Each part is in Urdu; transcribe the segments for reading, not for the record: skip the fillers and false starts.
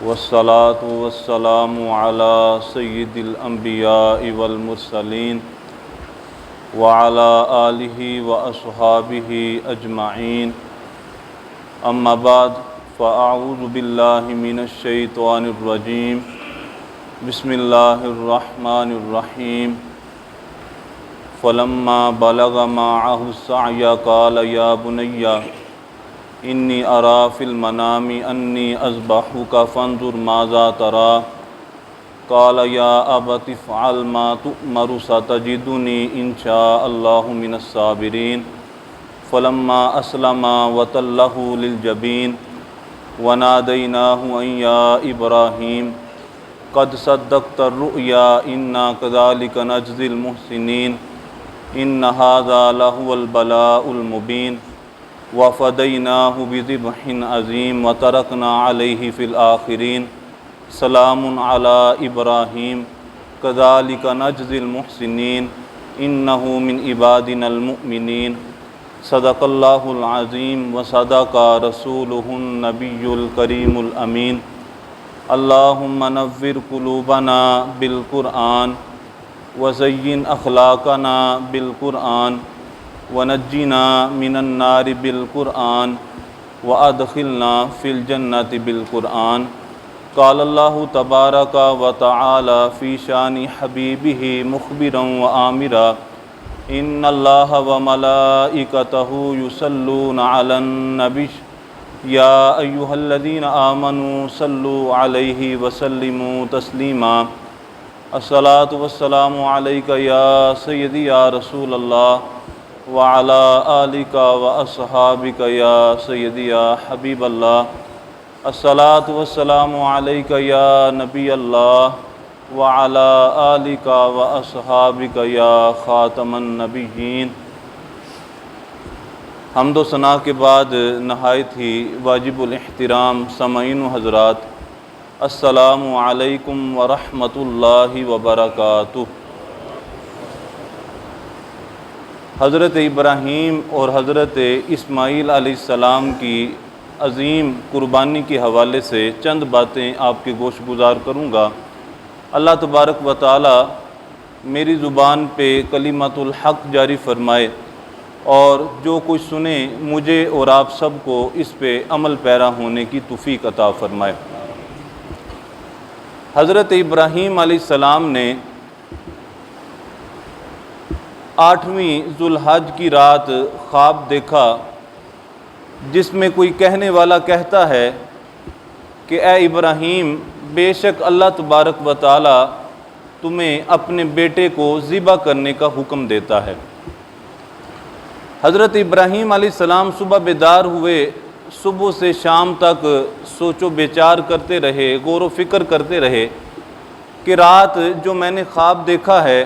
والصلاة والسلام على سيد الأنبياء والمرسلين وعلى آله وأصحابه أجمعين أما بعد فأعوذ بالله من الشيطان الرجيم بسم الله الرحمن الرحيم فلما بلغ معه السعي قال يا بني انی ارى فی المنام انی اذبحک فانظر ماذا ترى قال یا ابت افعل ما تؤمر ستجدنی ان شاء اللہ من الصابرین فلما اسلما وتلہ للجبین ونادیناہ ان یا ابراہیم قد صدقت الرؤیا انا کذلک نجزی المحسنین ان ھذا لہو البلاء المبین وفدیناہ بذبح عظیم وترکنا علیہ فی الآخرین سلام علی ابراہیم کذالک نجزی المحسنین انہ من عبادنا المؤمنین صدق اللہ العظیم وصدق رسولہ النبی الکریم الامین اللہم نور قلوبنا بالقرآن وزین اخلاقنا بالقرآن ونجنا من النار بالقرآن وادخلنا فی الجنت بالقرآن قال اللہ تبارک وتعالی فی شان حبیبہ مخبرا وآمرا ان اللہ وملائکتہ یصلون علی النبی یا ایہا الذین آمنوا صلوا علیہ وسلموا تسلیما الصلاۃ والسلام علیک یا سیدی یا رسول اللہ وعلى آلك وأصحابك يا سيدي يا حبيب الله الصلاة والسلام عليك يا نبي الله وعلى آلك وأصحابك يا خاتم النبيين۔ حمد و ثنا کے بعد نہایت ہی واجب الاحترام سامعین و حضرات، السلام علیکم ورحمۃ اللہ وبرکاتہ۔ حضرت ابراہیم اور حضرت اسماعیل علیہ السلام کی عظیم قربانی کے حوالے سے چند باتیں آپ کے گوش گزار کروں گا۔ اللہ تبارک و تعالی میری زبان پہ کلمۃ الحق جاری فرمائے اور جو کچھ سنے مجھے اور آپ سب کو اس پہ عمل پیرا ہونے کی توفیق عطا فرمائے۔ حضرت ابراہیم علیہ السلام نے 8ویں ذو الحج کی رات خواب دیکھا جس میں کوئی کہنے والا کہتا ہے کہ اے ابراہیم، بے شک اللہ تبارک و تعالی تمہیں اپنے بیٹے کو ذبح کرنے کا حکم دیتا ہے۔ حضرت ابراہیم علیہ السلام صبح بیدار ہوئے، صبح سے شام تک سوچ و بچار کرتے رہے، غور و فکر کرتے رہے کہ رات جو میں نے خواب دیکھا ہے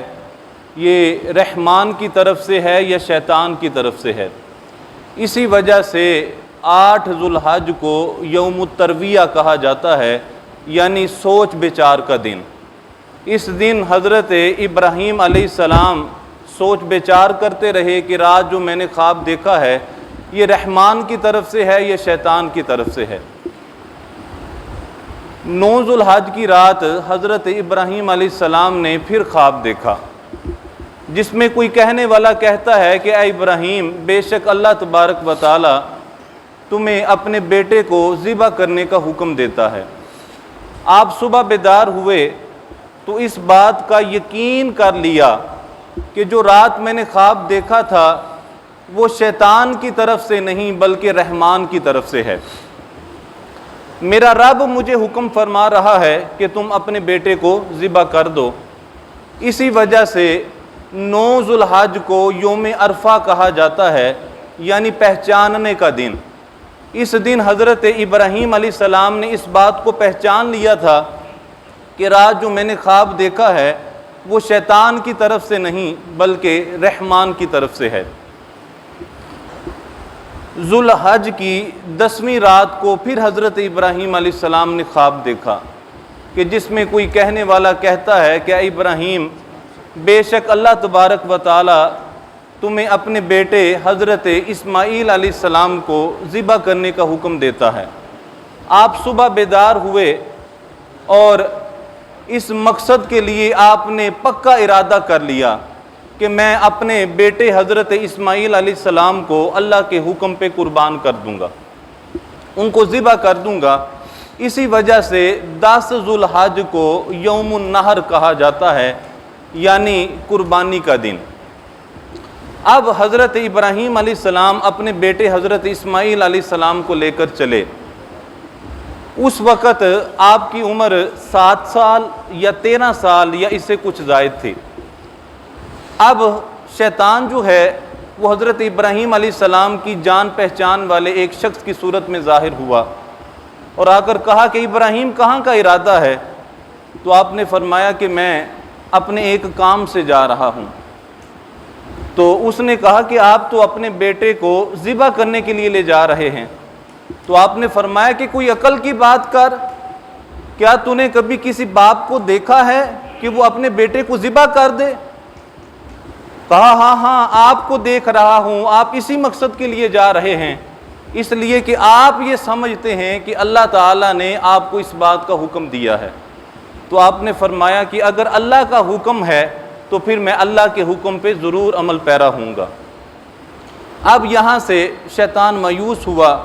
یہ رحمان کی طرف سے ہے یا شیطان کی طرف سے ہے۔ اسی وجہ سے 8 ذو الحج کو یوم الترویہ کہا جاتا ہے، یعنی سوچ بچار کا دن۔ اس دن حضرت ابراہیم علیہ السلام سوچ بچار کرتے رہے کہ رات جو میں نے خواب دیکھا ہے یہ رحمان کی طرف سے ہے یا شیطان کی طرف سے ہے۔ 9 ذو الحج کی رات حضرت ابراہیم علیہ السلام نے پھر خواب دیکھا جس میں کوئی کہنے والا کہتا ہے کہ اے ابراہیم، بے شک اللہ تبارک و تعالی تمہیں اپنے بیٹے کو ذبح کرنے کا حکم دیتا ہے۔ آپ صبح بیدار ہوئے تو اس بات کا یقین کر لیا کہ جو رات میں نے خواب دیکھا تھا وہ شیطان کی طرف سے نہیں بلکہ رحمان کی طرف سے ہے۔ میرا رب مجھے حکم فرما رہا ہے کہ تم اپنے بیٹے کو ذبح کر دو۔ اسی وجہ سے 9 ذو الحج کو یوم عرفہ کہا جاتا ہے، یعنی پہچاننے کا دن۔ اس دن حضرت ابراہیم علیہ السلام نے اس بات کو پہچان لیا تھا کہ رات جو میں نے خواب دیکھا ہے وہ شیطان کی طرف سے نہیں بلکہ رحمان کی طرف سے ہے۔ ذو الحج کی 10ویں رات کو پھر حضرت ابراہیم علیہ السلام نے خواب دیکھا کہ جس میں کوئی کہنے والا کہتا ہے کہ اے ابراہیم، بے شک اللہ تبارک و تعالی تمہیں اپنے بیٹے حضرت اسماعیل علیہ السلام کو ذبح کرنے کا حکم دیتا ہے۔ آپ صبح بیدار ہوئے اور اس مقصد کے لیے آپ نے پکا ارادہ کر لیا کہ میں اپنے بیٹے حضرت اسماعیل علیہ السلام کو اللہ کے حکم پہ قربان کر دوں گا، ان کو ذبح کر دوں گا۔ اسی وجہ سے 10 ذو الحج کو یوم النحر کہا جاتا ہے، یعنی قربانی کا دن۔ اب حضرت ابراہیم علیہ السلام اپنے بیٹے حضرت اسماعیل علیہ السلام کو لے کر چلے۔ اس وقت آپ کی عمر 7 سال یا 13 سال یا اس سے کچھ زائد تھی۔ اب شیطان جو ہے وہ حضرت ابراہیم علیہ السلام کی جان پہچان والے ایک شخص کی صورت میں ظاہر ہوا اور آ کر کہا کہ ابراہیم کہاں کا ارادہ ہے؟ تو آپ نے فرمایا کہ میں اپنے ایک کام سے جا رہا ہوں۔ تو اس نے کہا کہ آپ تو اپنے بیٹے کو ذبح کرنے کے لیے لے جا رہے ہیں۔ تو آپ نے فرمایا کہ کوئی عقل کی بات کر، کیا تو نے کبھی کسی باپ کو دیکھا ہے کہ وہ اپنے بیٹے کو ذبح کر دے؟ کہا ہاں آپ کو دیکھ رہا ہوں، آپ اسی مقصد کے لیے جا رہے ہیں، اس لیے کہ آپ یہ سمجھتے ہیں کہ اللہ تعالیٰ نے آپ کو اس بات کا حکم دیا ہے۔ تو آپ نے فرمایا کہ اگر اللہ کا حکم ہے تو پھر میں اللہ کے حکم پہ ضرور عمل پیرا ہوں گا۔ اب یہاں سے شیطان مایوس ہوا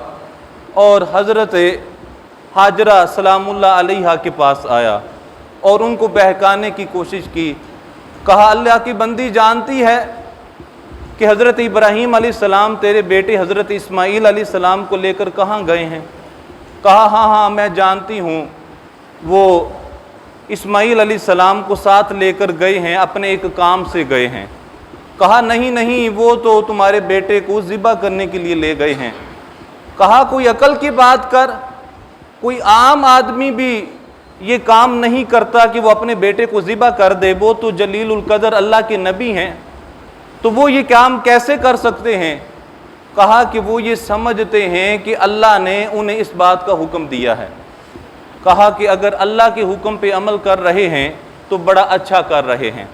اور حضرت ہاجرہ سلام اللہ علیہا کے پاس آیا اور ان کو بہکانے کی کوشش کی۔ کہا اللہ کی بندی جانتی ہے کہ حضرت ابراہیم علیہ السلام تیرے بیٹے حضرت اسماعیل علیہ السلام کو لے کر کہاں گئے ہیں؟ کہا ہاں میں جانتی ہوں، وہ اسماعیل علیہ السلام کو ساتھ لے کر گئے ہیں، اپنے ایک کام سے گئے ہیں۔ کہا نہیں وہ تو تمہارے بیٹے کو ذبح کرنے کے لیے لے گئے ہیں۔ کہا کوئی عقل کی بات کر، کوئی عام آدمی بھی یہ کام نہیں کرتا کہ وہ اپنے بیٹے کو ذبح کر دے، وہ تو جلیل القدر اللہ کے نبی ہیں، تو وہ یہ کام کیسے کر سکتے ہیں؟ کہا کہ وہ یہ سمجھتے ہیں کہ اللہ نے انہیں اس بات کا حکم دیا ہے۔ کہا کہ اگر اللہ کے حکم پہ عمل کر رہے ہیں تو بڑا اچھا کر رہے ہیں۔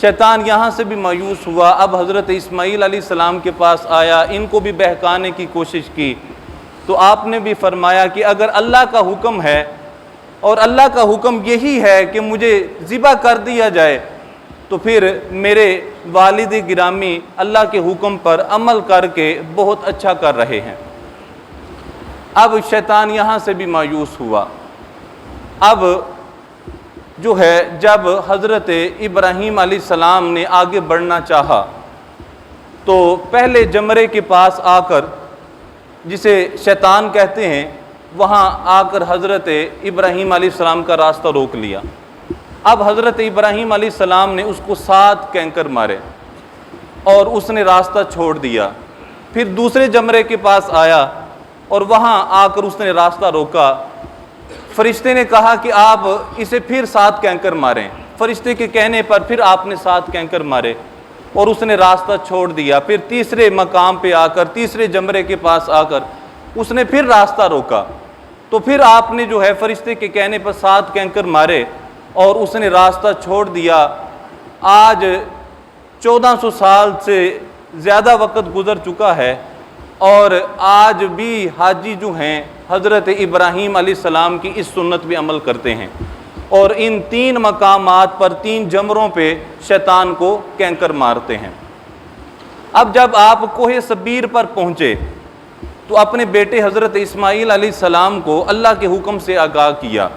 شیطان یہاں سے بھی مایوس ہوا، اب حضرت اسماعیل علیہ السلام کے پاس آیا، ان کو بھی بہکانے کی کوشش کی۔ تو آپ نے بھی فرمایا کہ اگر اللہ کا حکم ہے اور اللہ کا حکم یہی ہے کہ مجھے ذبح کر دیا جائے تو پھر میرے والد گرامی اللہ کے حکم پر عمل کر کے بہت اچھا کر رہے ہیں۔ اب شیطان یہاں سے بھی مایوس ہوا۔ اب جو ہے جب حضرت ابراہیم علیہ السلام نے آگے بڑھنا چاہا تو پہلے جمرے کے پاس آ کر، جسے شیطان کہتے ہیں، وہاں آ کر حضرت ابراہیم علیہ السلام کا راستہ روک لیا۔ اب حضرت ابراہیم علیہ السلام نے اس کو 7 کینکر مارے اور اس نے راستہ چھوڑ دیا۔ پھر دوسرے جمرے کے پاس آیا اور وہاں آ کر اس نے راستہ روکا۔ فرشتے نے کہا کہ آپ اسے پھر 7 کینکر ماریں۔ فرشتے کے کہنے پر پھر آپ نے 7 کینکر مارے اور اس نے راستہ چھوڑ دیا۔ پھر تیسرے مقام پہ آ کر، تیسرے جمرے کے پاس آ کر اس نے پھر راستہ روکا، تو پھر آپ نے جو ہے فرشتے کے کہنے پر 7 کینکر مارے اور اس نے راستہ چھوڑ دیا۔ آج 1400 سال سے زیادہ وقت گزر چکا ہے اور آج بھی حاجی جو ہیں حضرت ابراہیم علیہ السلام کی اس سنت پہ عمل کرتے ہیں اور ان 3 مقامات پر 3 جمروں پہ شیطان کو کینکر مارتے ہیں۔ اب جب آپ کوہ صبیر پر پہنچے تو اپنے بیٹے حضرت اسماعیل علیہ السلام کو اللہ کے حکم سے آگاہ کیا۔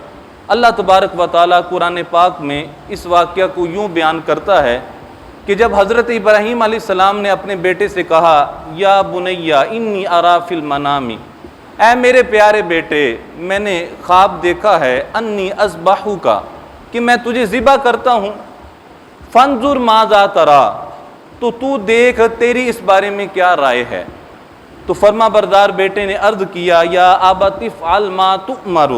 اللہ تبارک و تعالیٰ قرآن پاک میں اس واقعہ کو یوں بیان کرتا ہے کہ جب حضرت ابراہیم علیہ السلام نے اپنے بیٹے سے کہا یا بنیا انی ارا فی المنام، اے میرے پیارے بیٹے، میں نے خواب دیکھا ہے انی اذبحک، کہ میں تجھے ذبح کرتا ہوں، فانظر ماذا تری، تو دیکھ تیری اس بارے میں کیا رائے ہے۔ تو فرما بردار بیٹے نے عرض کیا یا ابت افعل ما تؤمر،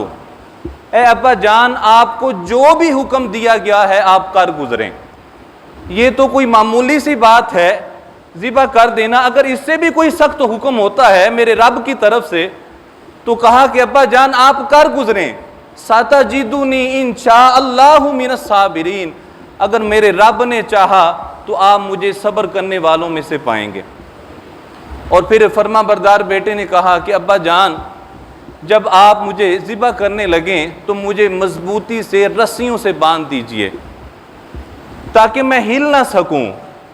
اے ابا جان آپ کو جو بھی حکم دیا گیا ہے آپ کر گزریں، یہ تو کوئی معمولی سی بات ہے ذبح کر دینا، اگر اس سے بھی کوئی سخت حکم ہوتا ہے میرے رب کی طرف سے تو کہا کہ ابا جان آپ کر گزریں، ستجدنی انشاء اللہ من الصابرین، اگر میرے رب نے چاہا تو آپ مجھے صبر کرنے والوں میں سے پائیں گے۔ اور پھر فرما بردار بیٹے نے کہا کہ ابا جان جب آپ مجھے ذبح کرنے لگیں تو مجھے مضبوطی سے رسیوں سے باندھ دیجئے تاکہ میں ہل نہ سکوں،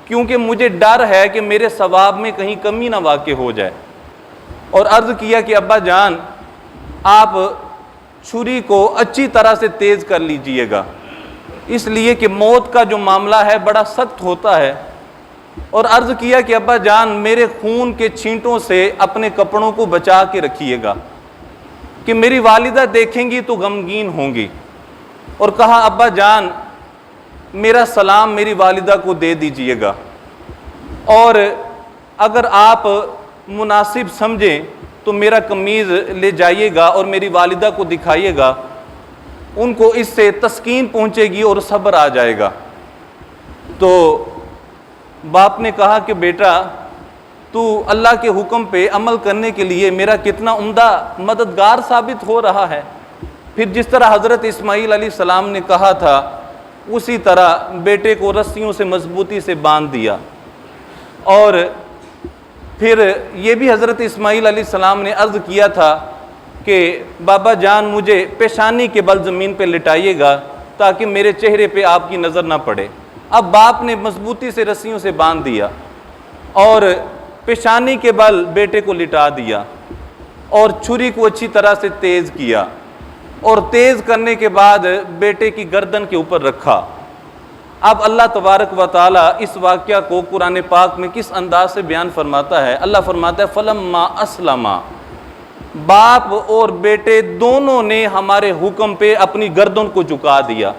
کیونکہ مجھے ڈر ہے کہ میرے ثواب میں کہیں کمی نہ واقع ہو جائے۔ اور عرض کیا کہ ابا جان آپ چھری کو اچھی طرح سے تیز کر لیجئے گا، اس لیے کہ موت کا جو معاملہ ہے بڑا سخت ہوتا ہے۔ اور عرض کیا کہ ابا جان میرے خون کے چھینٹوں سے اپنے کپڑوں کو بچا کے رکھیے گا کہ میری والدہ دیکھیں گی تو غمگین ہوں گی۔ اور کہا ابا جان میرا سلام میری والدہ کو دے دیجئے گا، اور اگر آپ مناسب سمجھیں تو میرا قمیض لے جائیے گا اور میری والدہ کو دکھائیے گا، ان کو اس سے تسکین پہنچے گی اور صبر آ جائے گا۔ تو باپ نے کہا کہ بیٹا تو اللہ کے حکم پہ عمل کرنے کے لیے میرا کتنا عمدہ مددگار ثابت ہو رہا ہے۔ پھر جس طرح حضرت اسماعیل علیہ السلام نے کہا تھا اسی طرح بیٹے کو رسیوں سے مضبوطی سے باندھ دیا۔ اور پھر یہ بھی حضرت اسماعیل علیہ السلام نے عرض کیا تھا کہ بابا جان مجھے پیشانی کے بل زمین پہ لٹائیے گا تاکہ میرے چہرے پہ آپ کی نظر نہ پڑے۔ اب باپ نے مضبوطی سے رسیوں سے باندھ دیا اور پیشانی کے بل بیٹے کو لٹا دیا اور چھری کو اچھی طرح سے تیز کیا، اور تیز کرنے کے بعد بیٹے کی گردن کے اوپر رکھا۔ اب اللہ تبارک و تعالیٰ اس واقعہ کو قرآن پاک میں کس انداز سے بیان فرماتا ہے؟ اللہ فرماتا ہے فلما اسلما، باپ اور بیٹے دونوں نے ہمارے حکم پہ اپنی گردن کو جھکا دیا،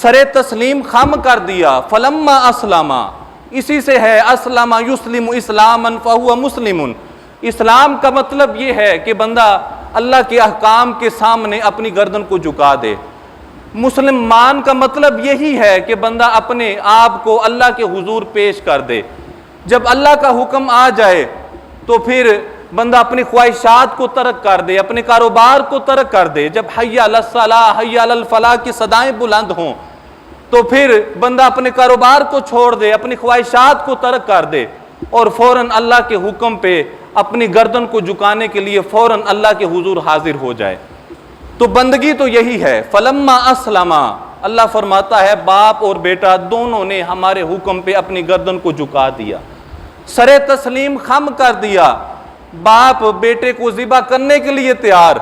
سر تسلیم خم کر دیا۔ فلما اسلما اسی سے ہے اسلم یسلم اسلاما فہو مسلم۔ اسلام کا مطلب یہ ہے کہ بندہ اللہ کے احکام کے سامنے اپنی گردن کو جھکا دے۔ مسلمان کا مطلب یہی ہے کہ بندہ اپنے آپ کو اللہ کے حضور پیش کر دے۔ جب اللہ کا حکم آ جائے تو پھر بندہ اپنی خواہشات کو ترک کر دے، اپنے کاروبار کو ترک کر دے۔ جب حی علی الصلاۃ حی علی الفلاح کی صدائیں بلند ہوں تو پھر بندہ اپنے کاروبار کو چھوڑ دے، اپنی خواہشات کو ترک کر دے اور فوراً اللہ کے حکم پہ اپنی گردن کو جھکانے کے لیے فوراً اللہ کے حضور حاضر ہو جائے۔ تو بندگی تو یہی ہے۔ فلما اسلما، اللہ فرماتا ہے باپ اور بیٹا دونوں نے ہمارے حکم پہ اپنی گردن کو جھکا دیا، سر تسلیم خم کر دیا۔ باپ بیٹے کو ذبح کرنے کے لیے تیار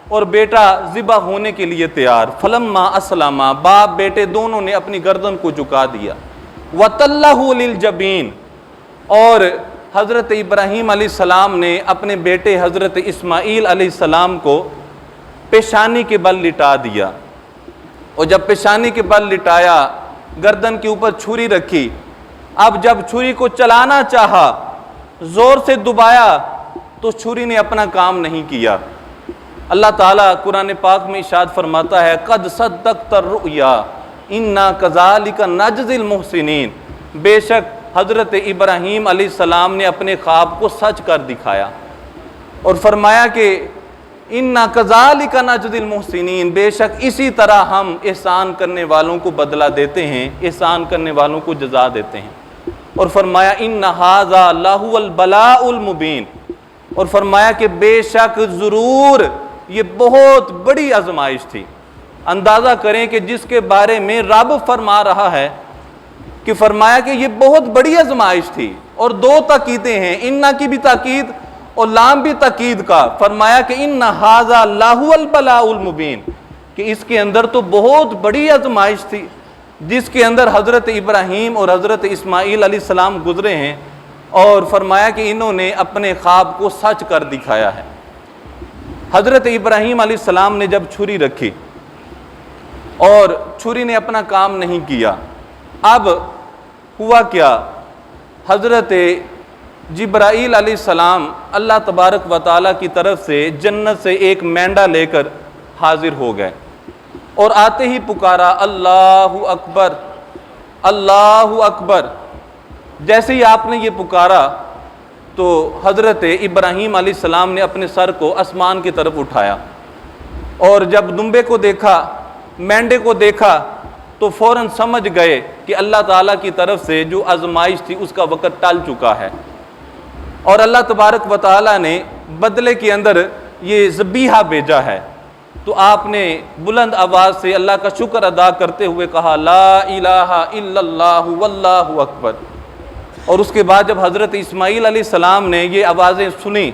اور بیٹا ذبح ہونے کے لیے تیار۔ فلما اسلما، باپ بیٹے دونوں نے اپنی گردن کو جھکا دیا۔ وَتَلَّهُ لِلْجَبِينِ، اور حضرت ابراہیم علیہ السلام نے اپنے بیٹے حضرت اسماعیل علیہ السلام کو پیشانی کے بل لٹا دیا، اور جب پیشانی کے بل لٹایا گردن کے اوپر چھری رکھی۔ اب جب چھری کو چلانا چاہا، زور سے دبایا تو چھری نے اپنا کام نہیں کیا۔ اللہ تعالیٰ قرآن پاک میں ارشاد فرماتا ہے قد صدقت الرؤیا انا کذالک نجزی المحسنین، بے شک حضرت ابراہیم علیہ السلام نے اپنے خواب کو سچ کر دکھایا اور فرمایا کہ انا کذالک نجزی المحسنین، بے شک اسی طرح ہم احسان کرنے والوں کو بدلہ دیتے ہیں، احسان کرنے والوں کو جزا دیتے ہیں۔ اور فرمایا ان ھذا لہو البلاء المبین، اور فرمایا کہ بے شک ضرور یہ بہت بڑی آزمائش تھی۔ اندازہ کریں کہ جس کے بارے میں رب فرما رہا ہے کہ فرمایا کہ یہ بہت بڑی آزمائش تھی، اور دو تاکیدیں ہیں، انا کی بھی تاکید اور لام بھی تاکید کا۔ فرمایا کہ ان ھذا لہو البلاء المبین، کہ اس کے اندر تو بہت بڑی آزمائش تھی جس کے اندر حضرت ابراہیم اور حضرت اسماعیل علیہ السلام گزرے ہیں، اور فرمایا کہ انہوں نے اپنے خواب کو سچ کر دکھایا ہے۔ حضرت ابراہیم علیہ السلام نے جب چھری رکھی اور چھری نے اپنا کام نہیں کیا، اب ہوا کیا؟ حضرت جبرائیل علیہ السلام اللہ تبارک و تعالیٰ کی طرف سے جنت سے ایک مینڈا لے کر حاضر ہو گئے، اور آتے ہی پکارا اللہ اکبر اللہ اکبر۔ جیسے ہی آپ نے یہ پکارا تو حضرت ابراہیم علیہ السلام نے اپنے سر کو آسمان کی طرف اٹھایا، اور جب دمبے کو دیکھا، مینڈے کو دیکھا، تو فوراً سمجھ گئے کہ اللہ تعالیٰ کی طرف سے جو آزمائش تھی اس کا وقت ٹل چکا ہے، اور اللہ تبارک و تعالیٰ نے بدلے کے اندر یہ ذبیحہ بھیجا ہے، تو آپ نے بلند آواز سے اللہ کا شکر ادا کرتے ہوئے کہا لا الہ الا اللہ واللہ اکبر۔ اور اس کے بعد جب حضرت اسماعیل علیہ السلام نے یہ آوازیں سنی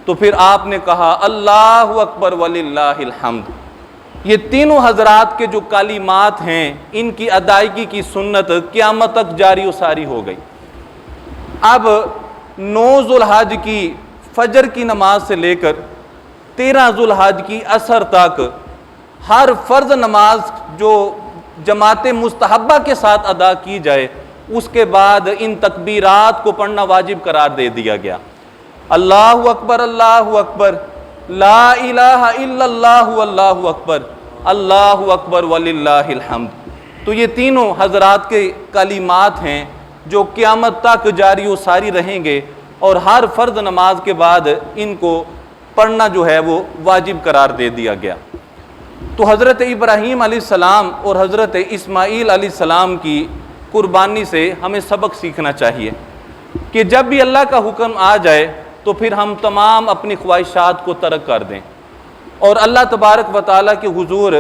تو پھر آپ نے کہا اللہ اکبر وللہ الحمد۔ یہ تینوں حضرات کے جو کلمات ہیں ان کی ادائیگی کی سنت قیامت تک جاری و ساری ہو گئی۔ اب 9 ذو الحج کی فجر کی نماز سے لے کر 13 ذو الحج کی عصر تک ہر فرض نماز جو جماعت مستحبہ کے ساتھ ادا کی جائے، اس کے بعد ان تکبیرات کو پڑھنا واجب قرار دے دیا گیا۔ اللہ اکبر، لا الہ الا اللہ واللہ اکبر، اللہ اکبر وللہ الحمد۔ تو یہ تینوں حضرات کے کلمات ہیں جو قیامت تک جاری و ساری رہیں گے، اور ہر فرض نماز کے بعد ان کو پڑھنا جو ہے وہ واجب قرار دے دیا گیا۔ تو حضرت ابراہیم علیہ السلام اور حضرت اسماعیل علیہ السلام کی قربانی سے ہمیں سبق سیکھنا چاہیے کہ جب بھی اللہ کا حکم آ جائے تو پھر ہم تمام اپنی خواہشات کو ترک کر دیں اور اللہ تبارک و تعالیٰ کے حضور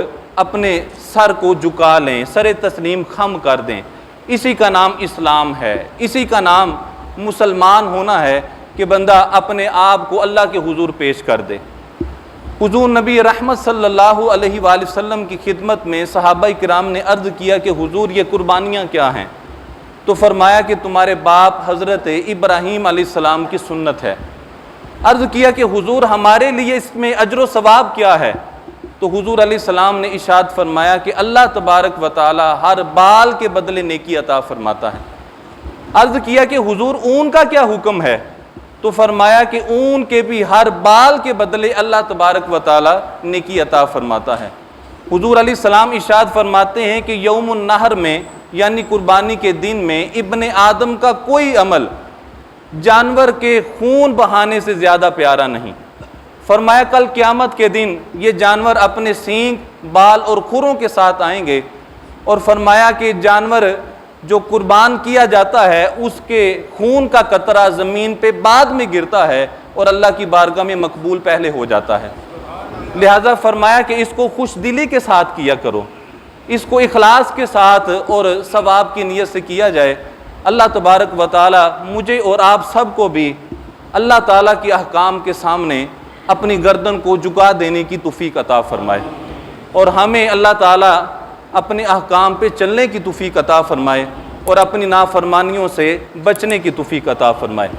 اپنے سر کو جھکا لیں، سر تسلیم خم کر دیں۔ اسی کا نام اسلام ہے، اسی کا نام مسلمان ہونا ہے کہ بندہ اپنے آپ کو اللہ کے حضور پیش کر دے۔ حضور نبی رحمت صلی اللہ علیہ وآلہ وسلم کی خدمت میں صحابہ کرام نے عرض کیا کہ حضور یہ قربانیاں کیا ہیں؟ تو فرمایا کہ تمہارے باپ حضرت ابراہیم علیہ السلام کی سنت ہے۔ عرض کیا کہ حضور ہمارے لیے اس میں اجر و ثواب کیا ہے؟ تو حضور علیہ السلام نے ارشاد فرمایا کہ اللہ تبارک و تعالی ہر بال کے بدلے نیکی عطا فرماتا ہے۔ عرض کیا کہ حضور اون کا کیا حکم ہے؟ تو فرمایا کہ اون کے بھی ہر بال کے بدلے اللہ تبارک و تعالی نیکی عطا فرماتا ہے۔ حضور علیہ السلام ارشاد فرماتے ہیں کہ یوم النحر میں یعنی قربانی کے دن میں ابن آدم کا کوئی عمل جانور کے خون بہانے سے زیادہ پیارا نہیں۔ فرمایا کل قیامت کے دن یہ جانور اپنے سینگ، بال اور کھروں کے ساتھ آئیں گے، اور فرمایا کہ جانور جو قربان کیا جاتا ہے اس کے خون کا قطرہ زمین پہ بعد میں گرتا ہے اور اللہ کی بارگاہ میں مقبول پہلے ہو جاتا ہے۔ لہٰذا فرمایا کہ اس کو خوش دلی کے ساتھ کیا کرو، اس کو اخلاص کے ساتھ اور ثواب کی نیت سے کیا جائے۔ اللہ تبارک و تعالی مجھے اور آپ سب کو بھی اللہ تعالیٰ کے احکام کے سامنے اپنی گردن کو جھکا دینے کی توفیق عطا فرمائے، اور ہمیں اللہ تعالیٰ اپنے احکام پہ چلنے کی توفیق عطا فرمائے اور اپنی نافرمانیوں سے بچنے کی توفیق عطا فرمائے۔